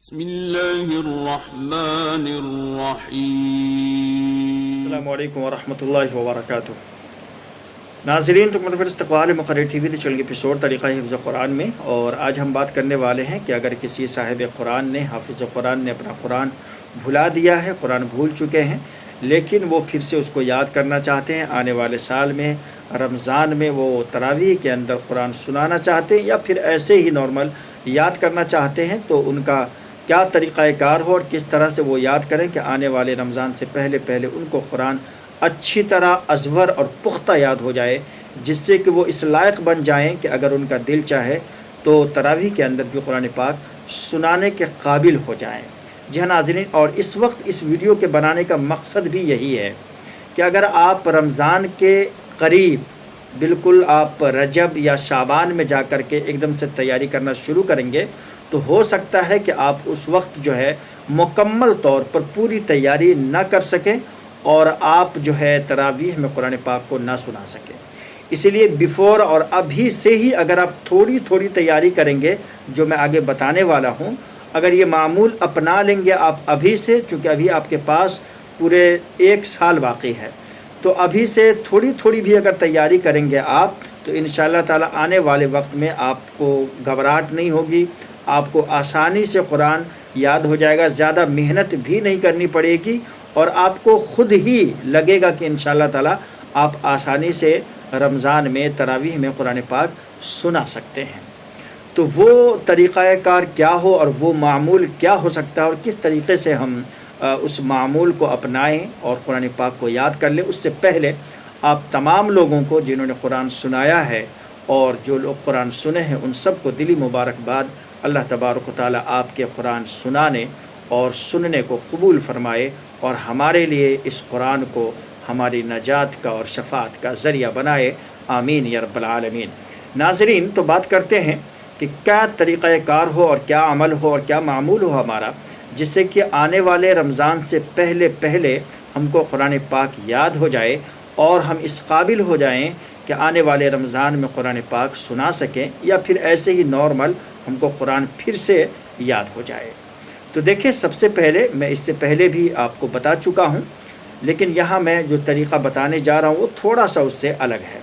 بسم اللہ الرحمن الرحیم۔ السلام علیکم ورحمۃ اللہ وبرکاتہ۔ ناظرین، تو متفر استقبال مقرر ٹی وی چل ایپیسوڈ طریقہ حفظ قرآن میں، اور آج ہم بات کرنے والے ہیں کہ اگر کسی صاحب قرآن نے، حافظ قرآن نے اپنا قرآن بھلا دیا ہے، قرآن بھول چکے ہیں، لیکن وہ پھر سے اس کو یاد کرنا چاہتے ہیں، آنے والے سال میں رمضان میں وہ تراویح کے اندر قرآن سنانا چاہتے ہیں، یا پھر ایسے ہی نارمل یاد کرنا چاہتے ہیں، تو ان کا کیا طریقہ کار ہو اور کس طرح سے وہ یاد کریں کہ آنے والے رمضان سے پہلے ان کو قرآن اچھی طرح ازور اور پختہ یاد ہو جائے، جس سے کہ وہ اس لائق بن جائیں کہ اگر ان کا دل چاہے تو تراویح کے اندر بھی قرآن پاک سنانے کے قابل ہو جائیں۔ جی ہاں ناظرین، اور اس وقت اس ویڈیو کے بنانے کا مقصد بھی یہی ہے کہ اگر آپ رمضان کے قریب بالکل آپ رجب یا شعبان میں جا کر کے ایک دم سے تیاری کرنا شروع کریں گے، تو ہو سکتا ہے کہ آپ اس وقت جو ہے مکمل طور پر پوری تیاری نہ کر سکیں اور آپ جو ہے تراویح میں قرآن پاک کو نہ سنا سکیں۔ اسی لیے بیفور اور ابھی سے ہی اگر آپ تھوڑی تھوڑی تیاری کریں گے، جو میں آگے بتانے والا ہوں، اگر یہ معمول اپنا لیں گے آپ ابھی سے، چونکہ ابھی آپ کے پاس پورے 1 سال باقی ہے، تو ابھی سے تھوڑی تھوڑی بھی اگر تیاری کریں گے آپ، تو انشاءاللہ تعالی آنے والے وقت میں آپ کو گھبراہٹ نہیں ہوگی، آپ کو آسانی سے قرآن یاد ہو جائے گا، زیادہ محنت بھی نہیں کرنی پڑے گی، اور آپ کو خود ہی لگے گا کہ انشاءاللہ تعالی آپ آسانی سے رمضان میں تراویح میں قرآن پاک سنا سکتے ہیں۔ تو وہ طریقہ کار کیا ہو اور وہ معمول کیا ہو سکتا ہے اور کس طریقے سے ہم اس معمول کو اپنائیں اور قرآن پاک کو یاد کر لیں، اس سے پہلے آپ تمام لوگوں کو جنہوں نے قرآن سنایا ہے اور جو لوگ قرآن سنے ہیں ان سب کو دلی مبارکباد۔ اللہ تبارک و تعالی آپ کے قرآن سنانے اور سننے کو قبول فرمائے اور ہمارے لیے اس قرآن کو ہماری نجات کا اور شفاعت کا ذریعہ بنائے، آمین یا رب العالمین۔ ناظرین، تو بات کرتے ہیں کہ کیا طریقہ کار ہو اور کیا عمل ہو اور کیا معمول ہو ہمارا، جس سے کہ آنے والے رمضان سے پہلے ہم کو قرآن پاک یاد ہو جائے اور ہم اس قابل ہو جائیں کہ آنے والے رمضان میں قرآن پاک سنا سکیں، یا پھر ایسے ہی نارمل ہم کو قرآن پھر سے یاد ہو جائے۔ تو دیکھیں، سب سے پہلے میں اس سے پہلے بھی آپ کو بتا چکا ہوں، لیکن یہاں میں جو طریقہ بتانے جا رہا ہوں وہ تھوڑا سا اس سے الگ ہے۔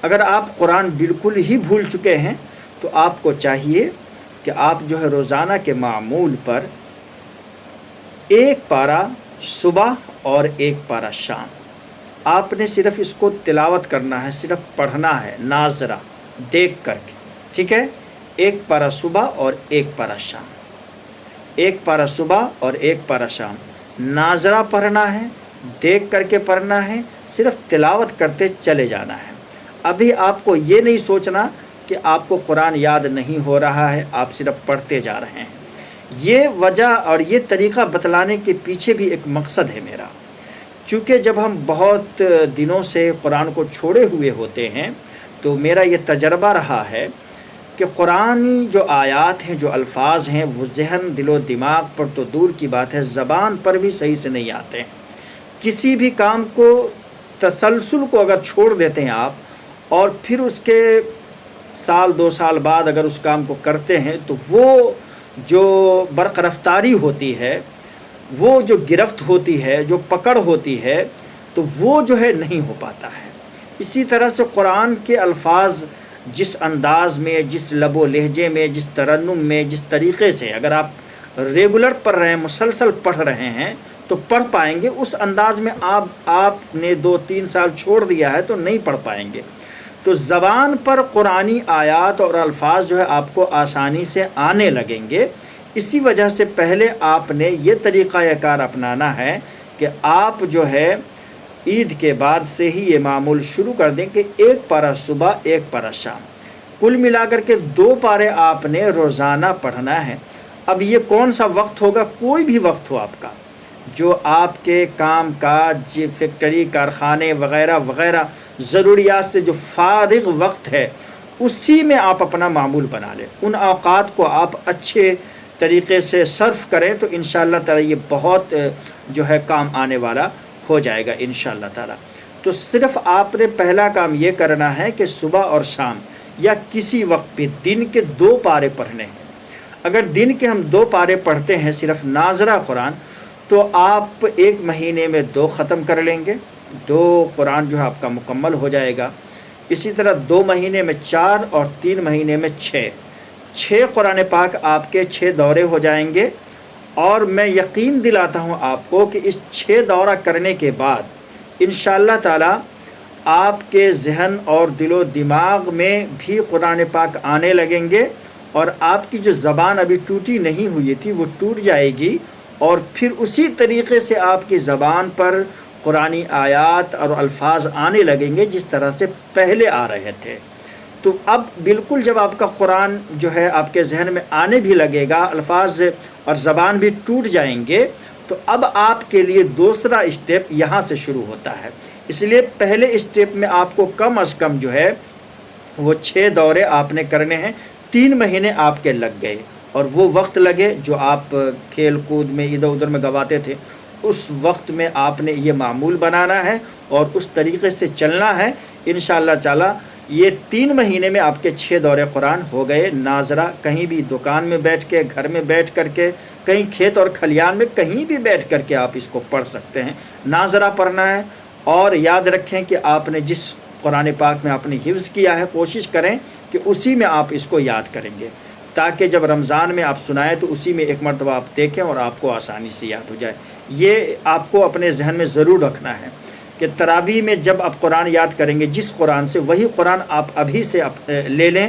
اگر آپ قرآن بالکل ہی بھول چکے ہیں تو آپ کو چاہیے کہ آپ جو ہے روزانہ کے معمول پر 1 پارہ صبح اور 1 پارہ شام، آپ نے صرف اس کو تلاوت کرنا ہے، صرف پڑھنا ہے ناظرہ دیکھ کر کے، ٹھیک ہے؟ 1 پارہ صبح اور 1 پارہ شام، 1 پارہ صبح اور 1 پارہ شام ناظرہ پڑھنا ہے، دیکھ کر کے پڑھنا ہے، صرف تلاوت کرتے چلے جانا ہے۔ ابھی آپ کو یہ نہیں سوچنا کہ آپ کو قرآن یاد نہیں ہو رہا ہے، آپ صرف پڑھتے جا رہے ہیں۔ یہ وجہ اور یہ طریقہ بتلانے کے پیچھے بھی ایک مقصد ہے میرا، چونکہ جب ہم بہت دنوں سے قرآن کو چھوڑے ہوئے ہوتے ہیں تو میرا یہ تجربہ رہا ہے کہ قرآنی جو آیات ہیں، جو الفاظ ہیں، وہ ذہن، دل و دماغ پر تو دور کی بات ہے، زبان پر بھی صحیح سے نہیں آتے ہیں۔ کسی بھی کام کو، تسلسل کو اگر چھوڑ دیتے ہیں آپ اور پھر اس کے 1-2 سال بعد اگر اس کام کو کرتے ہیں، تو وہ جو برق رفتاری ہوتی ہے، وہ جو گرفت ہوتی ہے، جو پکڑ ہوتی ہے، تو وہ جو ہے نہیں ہو پاتا ہے۔ اسی طرح سے قرآن کے الفاظ جس انداز میں، جس لب و لہجے میں، جس ترنم میں، جس طریقے سے اگر آپ ریگولر پڑھ رہے ہیں، مسلسل پڑھ رہے ہیں، تو پڑھ پائیں گے۔ اس انداز میں آپ نے 2-3 سال چھوڑ دیا ہے تو نہیں پڑھ پائیں گے۔ تو زبان پر قرآنی آیات اور الفاظ جو ہے آپ کو آسانی سے آنے لگیں گے۔ اسی وجہ سے پہلے آپ نے یہ طریقہ کار اپنانا ہے کہ آپ جو ہے عید کے بعد سے ہی یہ معمول شروع کر دیں کہ 1 پارہ صبح 1 پارہ شام، کل ملا کر کے 2 پارے آپ نے روزانہ پڑھنا ہے۔ اب یہ کون سا وقت ہوگا؟ کوئی بھی وقت ہو آپ کا، جو آپ کے کام کاج، فیکٹری، کارخانے وغیرہ وغیرہ ضروریات سے جو فارغ وقت ہے، اسی میں آپ اپنا معمول بنا لیں۔ ان اوقات کو آپ اچھے طریقے سے صرف کریں تو انشاءاللہ تعالی یہ بہت جو ہے کام آنے والا ہو جائے گا انشاءاللہ تعالی۔ تو صرف آپ نے پہلا کام یہ کرنا ہے کہ صبح اور شام یا کسی وقت بھی دن کے 2 پارے پڑھنے ہیں۔ اگر دن کے ہم 2 پارے پڑھتے ہیں صرف ناظرہ قرآن، تو آپ 1 مہینے میں 2 ختم کر لیں گے، 2 قرآن جو ہے آپ کا مکمل ہو جائے گا۔ اسی طرح 2 مہینے میں 4 اور 3 مہینے میں 6 قرآن پاک آپ کے 6 دورے ہو جائیں گے۔ اور میں یقین دلاتا ہوں آپ کو کہ اس 6 دورہ کرنے کے بعد انشاءاللہ تعالی آپ کے ذہن اور دل و دماغ میں بھی قرآن پاک آنے لگیں گے، اور آپ کی جو زبان ابھی ٹوٹی نہیں ہوئی تھی وہ ٹوٹ جائے گی، اور پھر اسی طریقے سے آپ کی زبان پر قرآنی آیات اور الفاظ آنے لگیں گے جس طرح سے پہلے آ رہے تھے۔ تو اب بالکل جب آپ کا قرآن جو ہے آپ کے ذہن میں آنے بھی لگے گا، الفاظ اور زبان بھی ٹوٹ جائیں گے، تو اب آپ کے لیے دوسرا اسٹیپ یہاں سے شروع ہوتا ہے۔ اس لیے پہلے اسٹیپ میں آپ کو کم از کم جو ہے وہ 6 دورے آپ نے کرنے ہیں۔ 3 مہینے آپ کے لگ گئے، اور وہ وقت لگے جو آپ کھیل کود میں ادھر ادھر میں گواتے تھے، اس وقت میں آپ نے یہ معمول بنانا ہے اور اس طریقے سے چلنا ہے۔ انشاءاللہ تعالی یہ 3 مہینے میں آپ کے 6 دورے قرآن ہو گئے ناظرہ، کہیں بھی دکان میں بیٹھ کے، گھر میں بیٹھ کر کے، کہیں کھیت اور کھلیان میں کہیں بھی بیٹھ کر کے آپ اس کو پڑھ سکتے ہیں۔ ناظرہ پڑھنا ہے، اور یاد رکھیں کہ آپ نے جس قرآن پاک میں آپ نے حفظ کیا ہے، کوشش کریں کہ اسی میں آپ اس کو یاد کریں گے، تاکہ جب رمضان میں آپ سنائیں تو اسی میں ایک مرتبہ آپ دیکھیں اور آپ کو آسانی سے یاد ہو جائے۔ یہ آپ کو اپنے ذہن میں ضرور رکھنا ہے کہ تراویح میں جب آپ قرآن یاد کریں گے جس قرآن سے، وہی قرآن آپ ابھی سے لے لیں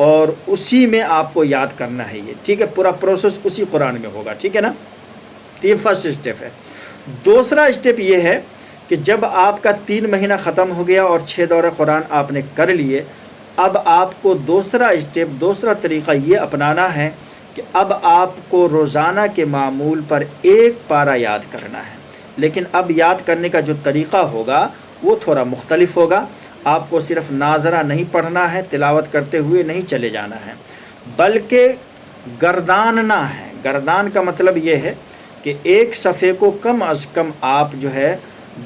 اور اسی میں آپ کو یاد کرنا ہے یہ، ٹھیک ہے؟ پورا پروسیس اسی قرآن میں ہوگا، ٹھیک ہے نا؟ تو یہ فرسٹ اسٹیپ ہے۔ دوسرا اسٹیپ یہ ہے کہ جب آپ کا 3 مہینہ ختم ہو گیا اور 6 دورہ قرآن آپ نے کر لیے، اب آپ کو دوسرا اسٹیپ، دوسرا طریقہ یہ اپنانا ہے کہ اب آپ کو روزانہ کے معمول پر 1 پارہ یاد کرنا ہے، لیکن اب یاد کرنے کا جو طریقہ ہوگا وہ تھوڑا مختلف ہوگا۔ آپ کو صرف ناظرہ نہیں پڑھنا ہے، تلاوت کرتے ہوئے نہیں چلے جانا ہے، بلکہ گرداننا ہے۔ گردان کا مطلب یہ ہے کہ ایک صفحے کو کم از کم آپ جو ہے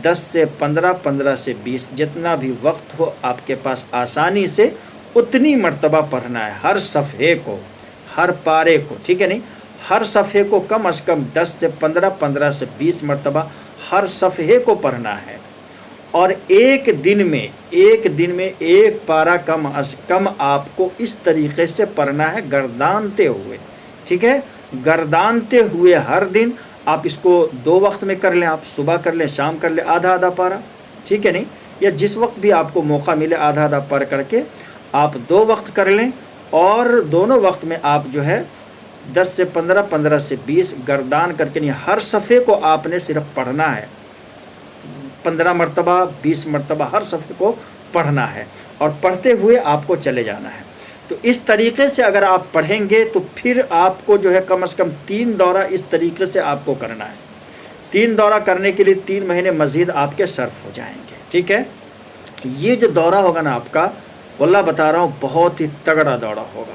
10 سے 15، 15 سے 20، جتنا بھی وقت ہو آپ کے پاس آسانی سے اتنی مرتبہ پڑھنا ہے، ہر صفحے کو، ہر پارے کو، ٹھیک ہے نہیں؟ ہر صفحے کو کم از کم 10 سے 15، 15 سے 20 مرتبہ ہر صفحے کو پڑھنا ہے، اور ایک دن میں 1 پارہ کم از کم آپ کو اس طریقے سے پڑھنا ہے، گردانتے ہوئے، ٹھیک ہے؟ گردانتے ہوئے ہر دن آپ اس کو 2 وقت میں کر لیں، آپ صبح کر لیں، شام کر لیں، آدھا پارہ، ٹھیک ہے نہیں؟ یا جس وقت بھی آپ کو موقع ملے آدھا پارہ کر کے آپ 2 وقت کر لیں، اور دونوں وقت میں آپ جو ہے 10 سے 15، 15 سے 20 گردان کر کے، نہیں، ہر صفحے کو آپ نے صرف پڑھنا ہے، 15 مرتبہ، 20 مرتبہ ہر صفحے کو پڑھنا ہے، اور پڑھتے ہوئے آپ کو چلے جانا ہے۔ تو اس طریقے سے اگر آپ پڑھیں گے تو پھر آپ کو جو ہے کم از کم 3 دورہ اس طریقے سے آپ کو کرنا ہے۔ 3 دورہ کرنے کے لیے 3 مہینے مزید آپ کے صرف ہو جائیں گے، ٹھیک ہے؟ یہ جو دورہ ہوگا نا آپ کا، واللہ بتا رہا ہوں بہت ہی تگڑا دورہ ہوگا۔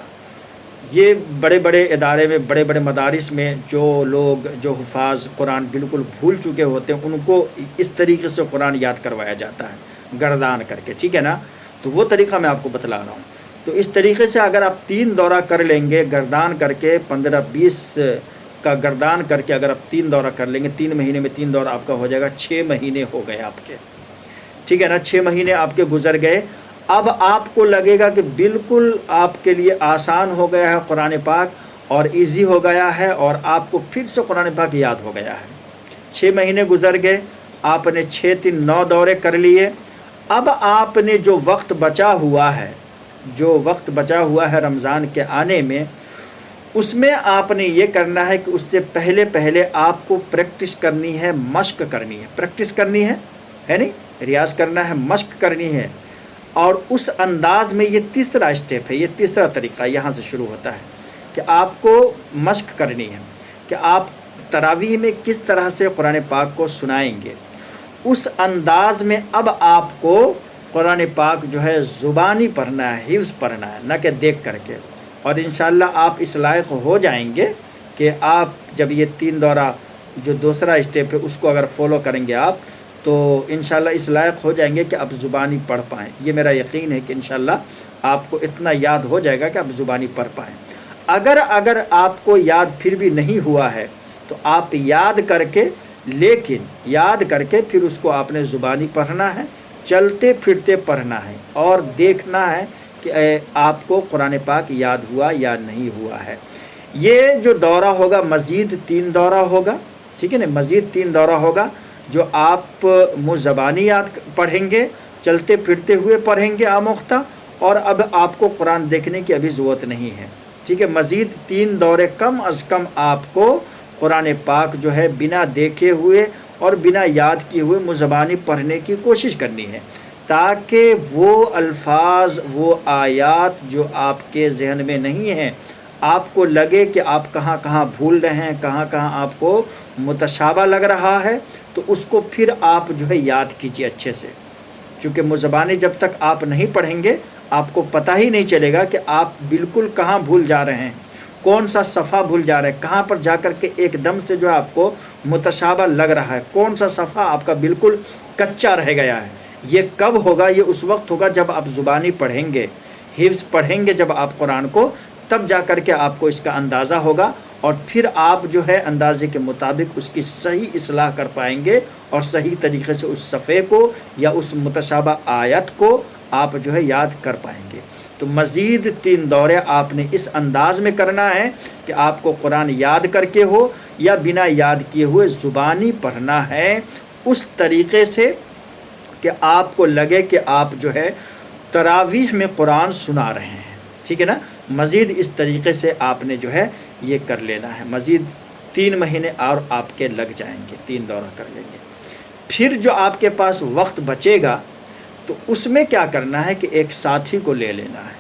یہ بڑے بڑے ادارے میں، بڑے بڑے مدارس میں جو لوگ، جو حفاظ قرآن بالکل بھول چکے ہوتے ہیں، ان کو اس طریقے سے قرآن یاد کروایا جاتا ہے، گردان کر کے، ٹھیک ہے نا؟ تو وہ طریقہ میں آپ کو بتلا رہا ہوں۔ تو اس طریقے سے اگر آپ 3 دورہ کر لیں گے گردان کر کے، 15-20 کا گردان کر کے اگر آپ 3 دورہ کر لیں گے، 3 مہینے میں 3 دورہ آپ کا ہو جائے گا، 6 مہینے ہو گئے آپ کے، ٹھیک ہے نا؟ 6 مہینے آپ کے گزر گئے۔ اب آپ کو لگے گا کہ بالکل آپ کے لیے آسان ہو گیا ہے قرآن پاک، اور ایزی ہو گیا ہے، اور آپ کو پھر سے قرآن پاک یاد ہو گیا ہے۔ 6 مہینے گزر گئے، آپ نے 6 3 9 دورے کر لیے۔ اب آپ نے جو وقت بچا ہوا ہے رمضان کے آنے میں، اس میں آپ نے یہ کرنا ہے کہ اس سے پہلے آپ کو پریکٹس کرنی ہے، مشق کرنی ہے، پریکٹس کرنی ہے نہیں، ریاض کرنا ہے، مشق کرنی ہے، اور اس انداز میں یہ تیسرا اسٹیپ ہے، یہ تیسرا طریقہ یہاں سے شروع ہوتا ہے کہ آپ کو مشق کرنی ہے کہ آپ تراویح میں کس طرح سے قرآن پاک کو سنائیں گے۔ اس انداز میں اب آپ کو قرآن پاک جو ہے زبانی پڑھنا ہے، حفظ پڑھنا ہے، نہ کہ دیکھ کر کے، اور انشاءاللہ آپ اس لائق ہو جائیں گے کہ آپ جب یہ 3 دورہ جو دوسرا اسٹیپ ہے اس کو اگر فالو کریں گے آپ، تو انشاءاللہ اس لائق ہو جائیں گے کہ آپ زبانی پڑھ پائیں۔ یہ میرا یقین ہے کہ انشاءاللہ آپ کو اتنا یاد ہو جائے گا کہ آپ زبانی پڑھ پائیں۔ اگر آپ کو یاد پھر بھی نہیں ہوا ہے تو آپ یاد کر کے پھر اس کو آپ نے زبانی پڑھنا ہے، چلتے پھرتے پڑھنا ہے، اور دیکھنا ہے کہ آپ کو قرآن پاک یاد ہوا یا نہیں ہوا ہے۔ یہ جو دورہ ہوگا مزید 3 دورہ ہوگا، ٹھیک ہے نا، مزید 3 دورہ ہوگا جو آپ منہ زبانی یاد پڑھیں گے، چلتے پھرتے ہوئے پڑھیں گے آموختہ، اور اب آپ کو قرآن دیکھنے کی ابھی ضرورت نہیں ہے، ٹھیک ہے۔ مزید 3 دورے کم از کم آپ کو قرآن پاک جو ہے بنا دیکھے ہوئے اور بنا یاد کیے ہوئے منہ زبانی پڑھنے کی کوشش کرنی ہے، تاکہ وہ الفاظ، وہ آیات جو آپ کے ذہن میں نہیں ہیں، آپ کو لگے کہ آپ کہاں کہاں بھول رہے ہیں، کہاں کہاں آپ کو متشابہ لگ رہا ہے، تو اس کو پھر آپ جو ہے یاد کیجیے اچھے سے، چونکہ منہ زبانی جب تک آپ نہیں پڑھیں گے آپ کو پتہ ہی نہیں چلے گا کہ آپ بالکل کہاں بھول جا رہے ہیں، کون سا صفحہ بھول جا رہے ہیں، کہاں پر جا کر کے ایک دم سے جو ہے آپ کو متشابہ لگ رہا ہے، کون سا صفحہ آپ کا بالکل کچا رہ گیا ہے۔ یہ کب ہوگا؟ یہ اس وقت ہوگا جب آپ زبانی پڑھیں گے، حفظ پڑھیں گے جب آپ قرآن کو، تب جا کر کے آپ کو اس کا اندازہ ہوگا، اور پھر آپ جو ہے اندازے کے مطابق اس کی صحیح اصلاح کر پائیں گے، اور صحیح طریقے سے اس صفحے کو یا اس متشابہ آیت کو آپ جو ہے یاد کر پائیں گے۔ تو مزید 3 دورے آپ نے اس انداز میں کرنا ہے کہ آپ کو قرآن یاد کر کے ہو یا بنا یاد کیے ہوئے زبانی پڑھنا ہے، اس طریقے سے کہ آپ کو لگے کہ آپ جو ہے تراویح میں قرآن سنا رہے ہیں، ٹھیک ہے نا۔ مزید اس طریقے سے آپ نے جو ہے یہ کر لینا ہے، مزید 3 مہینے اور آپ کے لگ جائیں گے، 3 دورہ کر لیں گے۔ پھر جو آپ کے پاس وقت بچے گا تو اس میں کیا کرنا ہے کہ ایک ساتھی کو لے لینا ہے،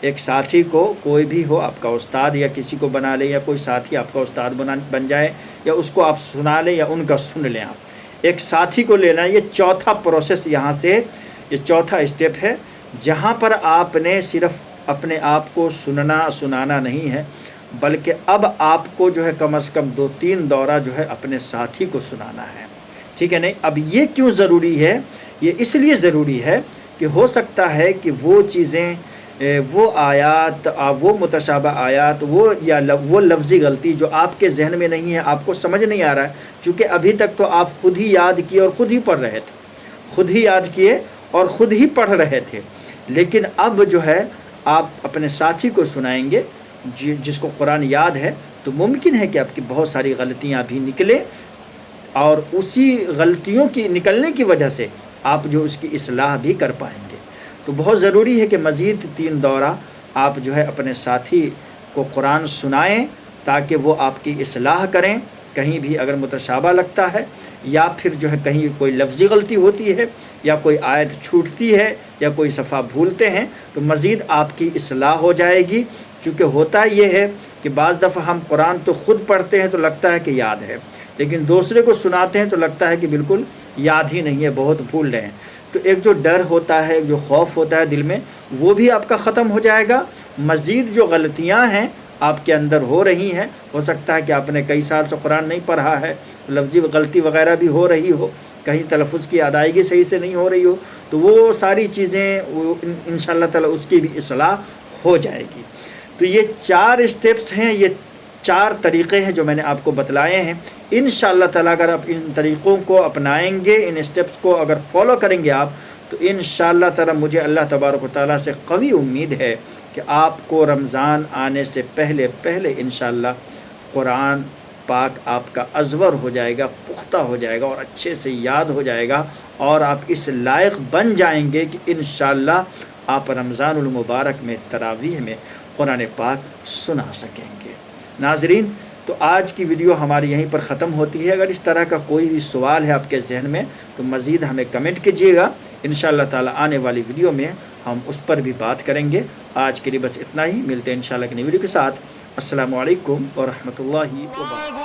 ایک ساتھی کو، کوئی بھی ہو، آپ کا استاد یا کسی کو بنا لیں، یا کوئی ساتھی آپ کا استاد بن جائے، یا اس کو آپ سنا لیں یا ان کا سن لیں، آپ ایک ساتھی کو لینا ہے۔ یہ چوتھا پروسیس یہاں سے، یہ چوتھا اسٹیپ ہے، جہاں پر آپ نے صرف اپنے آپ کو سنانا نہیں ہے، بلکہ اب آپ کو جو ہے کم از کم 2-3 دورہ جو ہے اپنے ساتھی کو سنانا ہے، ٹھیک ہے نہیں۔ اب یہ کیوں ضروری ہے؟ یہ اس لیے ضروری ہے کہ ہو سکتا ہے کہ وہ چیزیں، وہ آیات، وہ متشابہ آیات، وہ لفظی غلطی جو آپ کے ذہن میں نہیں ہے، آپ کو سمجھ نہیں آ رہا ہے، چونکہ ابھی تک تو آپ خود ہی یاد کیے اور خود ہی پڑھ رہے تھے، خود ہی یاد کیے اور خود ہی پڑھ رہے تھے، لیکن اب جو ہے آپ اپنے ساتھی کو سنائیں گے جس کو قرآن یاد ہے، تو ممکن ہے کہ آپ کی بہت ساری غلطیاں بھی نکلیں، اور اسی غلطیوں کی نکلنے کی وجہ سے آپ جو اس کی اصلاح بھی کر پائیں گے۔ تو بہت ضروری ہے کہ مزید 3 دورہ آپ جو ہے اپنے ساتھی کو قرآن سنائیں، تاکہ وہ آپ کی اصلاح کریں، کہیں بھی اگر متشابہ لگتا ہے، یا پھر جو ہے کہیں کوئی لفظی غلطی ہوتی ہے، یا کوئی آیت چھوٹتی ہے، یا کوئی صفحہ بھولتے ہیں، تو مزید آپ کی اصلاح ہو جائے گی۔ کیونکہ ہوتا یہ ہے کہ بعض دفعہ ہم قرآن تو خود پڑھتے ہیں تو لگتا ہے کہ یاد ہے، لیکن دوسرے کو سناتے ہیں تو لگتا ہے کہ بالکل یاد ہی نہیں ہے، بہت بھول رہے ہیں۔ تو ایک جو ڈر ہوتا ہے، جو خوف ہوتا ہے دل میں، وہ بھی آپ کا ختم ہو جائے گا۔ مزید جو غلطیاں ہیں آپ کے اندر ہو رہی ہیں، ہو سکتا ہے کہ آپ نے کئی سال سے قرآن نہیں پڑھا ہے، لفظی غلطی وغیرہ بھی ہو رہی ہو، کہیں تلفظ کی ادائیگی صحیح سے نہیں ہو رہی ہو، تو وہ ساری چیزیں انشاءاللہ تعالی اس کی بھی اصلاح ہو جائے گی۔ تو یہ 4 اسٹیپس ہیں، یہ 4 طریقے ہیں جو میں نے آپ کو بتلائے ہیں۔ انشاءاللہ تعالیٰ اگر آپ ان طریقوں کو اپنائیں گے، ان اسٹیپس کو اگر فالو کریں گے آپ، تو انشاءاللہ تعالیٰ مجھے اللہ تبارک و تعالیٰ سے قوی امید ہے کہ آپ کو رمضان آنے سے پہلے انشاءاللہ قرآن پاک آپ کا ازور ہو جائے گا، پختہ ہو جائے گا، اور اچھے سے یاد ہو جائے گا، اور آپ اس لائق بن جائیں گے کہ انشاءاللہ آپ رمضان المبارک میں تراویح میں قرآن پاک سنا سکیں گے۔ ناظرین، تو آج کی ویڈیو ہماری یہیں پر ختم ہوتی ہے۔ اگر اس طرح کا کوئی بھی سوال ہے آپ کے ذہن میں تو مزید ہمیں کمنٹ کیجیے گا، انشاءاللہ تعالی آنے والی ویڈیو میں ہم اس پر بھی بات کریں گے۔ آج کے لیے بس اتنا ہی، ملتے ہیں انشاءاللہ کی نئی ویڈیو کے ساتھ۔ السلام علیکم ورحمۃ اللہ وبرکاتہ۔